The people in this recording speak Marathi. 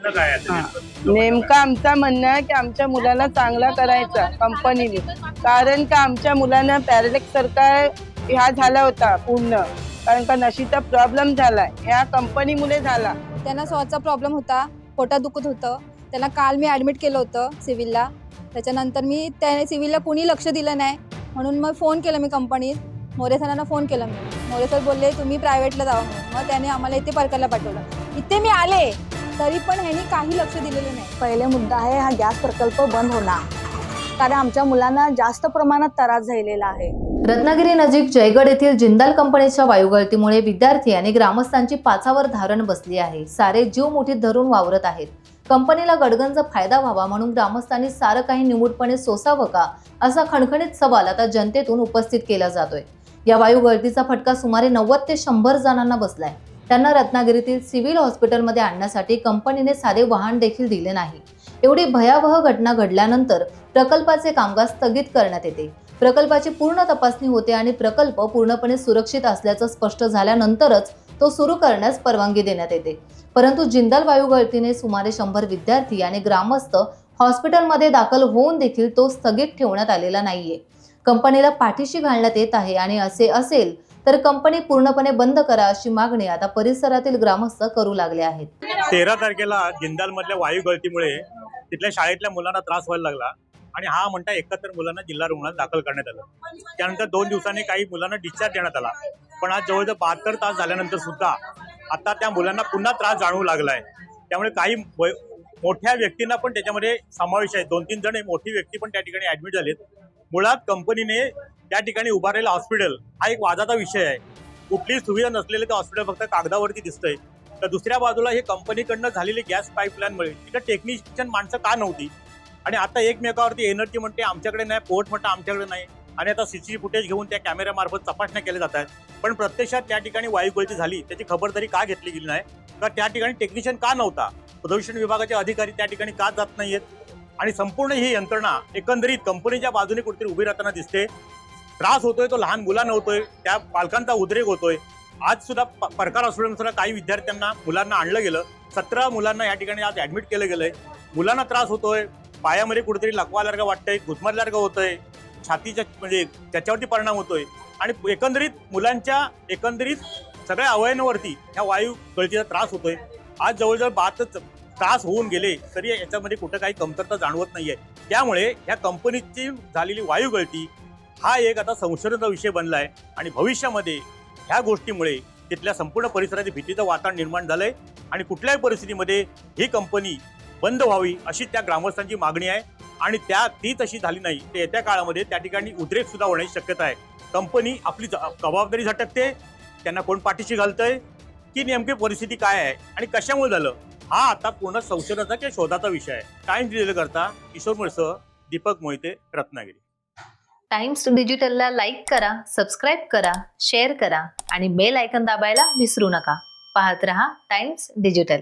प्रयत्न काय आहे हा. नेमकं? नेमका आमचा म्हणणं आहे की आमच्या मुलाला चांगला करायचा कंपनीने, कारण का आमच्या मुलांना पॅरालिक्स सारखा ह्या झाला होता पूर्ण, कारण का नशीचा प्रॉब्लेम झालाय ह्या कंपनीमुळे झाला. त्यांना श्वासचा प्रॉब्लेम होता, पोटात दुखत होतं. त्यांना काल मी ॲडमिट केलं होतं सिव्हिलला. त्याच्यानंतर मी त्या सिव्हिलला कुणी लक्ष दिलं नाही, म्हणून मग फोन केला मी कंपनीत. मोरे सरांना फोन केला मी. मोरे सर बोलले तुम्ही प्रायव्हेटला जावा म्हणून. मग त्याने आम्हाला इथे परकरला पाठवलं. इथे मी आले तरी पण ह्यांनी काही लक्ष दिलेलं नाही. पहिले मुद्दा आहे हा गॅस प्रकल्प बंद होणार, कारण आमच्या मुलांना जास्त प्रमाणात त्रास झालेला आहे. रत्नागिरी नजीक जयगड येथील जिंदाल कंपनीच्या वायुगळतीमुळे विद्यार्थी आणि ग्रामस्थांची पाचावर धारण बसली आहे. सारे जीव मुठीत धरून वावरत आहेत. कंपनीला गडगंज फायदा व्हावा म्हणून ग्रामस्थांनी सारं काही निमूटपणे सोसावं का, असा खणखणीत सवाल आता जनतेतून उपस्थित केला जातोय. या वायुगळतीचा फटका सुमारे 90 ते 100 जणांना बसलाय. त्यांना रत्नागिरीतील सिव्हिल हॉस्पिटलमध्ये आणण्यासाठी कंपनीने साधे वाहन देखील दिले नाही. एवढी भयावह घटना घडल्यानंतर प्रकल्पाचे कामकाज स्थगित करण्यात येते. प्रकल्पाची पूर्ण तपासणी होते आणि प्रकल्प पूर्णपणे सुरक्षित असल्याचं स्पष्ट झाल्यानंतरच तो सुरू करण्यास परवानगी देण्यात येते. परंतु जिंदाल वायुगळतीने सुमारे 100 विद्यार्थी आणि ग्रामस्थ हॉस्पिटलमध्ये दाखल होऊन देखील तो स्थगित ठेवण्यात आलेला नाहीये. कंपनीला पाठीशी घालण्यात येत आहे आणि असे असेल तर कंपनी पूर्णपणे बंद करा अशी मागणी आता परिसरातील ग्रामस्थ करू लागले आहेत. 13 तारखेला जिंदाल मधल्या वायू गळतीमुळे तिथल्या शाळेतल्या मुलांना त्रास व्हायला लागला आणि हा म्हणता 71 मुलांना जिल्हा रुग्णालयात दाखल करण्यात आलं. त्यानंतर 2 दिवसांनी काही मुलांना डिस्चार्ज देण्यात आला. पण आज जवळजवळ 72 तास झाल्यानंतर सुद्धा आता त्या मुलांना पुन्हा त्रास जाणवू लागलाय. त्यामुळे काही मोठ्या व्यक्तींना पण त्याच्यामध्ये समावेश आहे. 2-3 जण मोठी व्यक्ती पण त्या ठिकाणी ऍडमिट झालेत. मुळात कंपनीने त्या ठिकाणी उभारलेलं हॉस्पिटल हा एक वादाचा विषय आहे. कुठलीही सुविधा नसलेलं ते हॉस्पिटल फक्त कागदावरती दिसतंय. तर दुसऱ्या बाजूला हे कंपनीकडनं झालेली गॅस पाईपलाईनमुळे तिथं टेक्निशियन माणसं का नव्हती, आणि आता एकमेकावरती एनर्जी म्हणते आमच्याकडे नाही, पोर्ट म्हणते आमच्याकडे नाही, आणि आता सीसीटीव्ही फुटेज घेऊन त्या कॅमेऱ्यामार्फत तपासण्या केल्या जात आहेत. पण प्रत्यक्षात त्या ठिकाणी वायुगळती झाली त्याची खबरदारी का घेतली गेली नाही, का त्या ठिकाणी टेक्निशियन का नव्हता, प्रदूषण विभागाचे अधिकारी त्या ठिकाणी का जात नाहीयेत, आणि संपूर्ण ही यंत्रणा एकंदरीत कंपनीच्या बाजूने कुठेतरी उभी राहताना दिसते. त्रास होतोय तो लहान मुलांना होतोय, त्या पालकांचा उद्रेक होतोय. आज सुद्धा परकार हॉस्पिटलमध्ये काही विद्यार्थ्यांना मुलांना आणलं गेलं. 17 मुलांना या ठिकाणी आज ऍडमिट केलं गेलंय. मुलांना त्रास होतोय, पायामध्ये कुठेतरी लकवासारखं वाटतंय, घुसमरल्यासारखं होतंय, छातीच्या म्हणजे त्याच्यावरती परिणाम होतोय, आणि एकंदरीत मुलांच्या सगळ्या अवयवांवरती ह्या वायू गळतीचा त्रास होतोय. आज जवळजवळ 72 तास होऊन गेले तरी याच्यामध्ये कुठं काही कमतरता जाणवत नाहीये. त्यामुळे ह्या कंपनीची झालेली वायू गळती हा एक आता संशोधनाचा विषय बनला आहे, आणि भविष्यामध्ये ह्या गोष्टीमुळे तिथल्या संपूर्ण परिसरातील भीतीचं वातावरण निर्माण झालंय, आणि कुठल्याही परिस्थितीमध्ये ही कंपनी बंद व्हावी अशी त्या ग्रामस्थांची मागणी आहे. आणि ती तशी झाली नाही तर येत्या काळामध्ये त्या ठिकाणी उद्रेक सुद्धा होण्याची शक्यता आहे. कंपनी आपली जबाबदारी झटकते, त्यांना कोण पाठीशी घालतंय, की नेमकी परिस्थिती काय आहे आणि कशामुळे झालं, हा आता पूर्ण संशोधनाचा किंवा शोधाचा विषय आहे. टाइम्स डिजिटल करता किशोर मुळसह दीपक मोहिते, रत्नागिरी. टाइम्स डिजिटलला लाईक करा, सबस्क्राईब करा, शेअर करा आणि बेल आयकॉन दाबायला विसरू नका. पाहत रहा टाइम्स डिजिटल.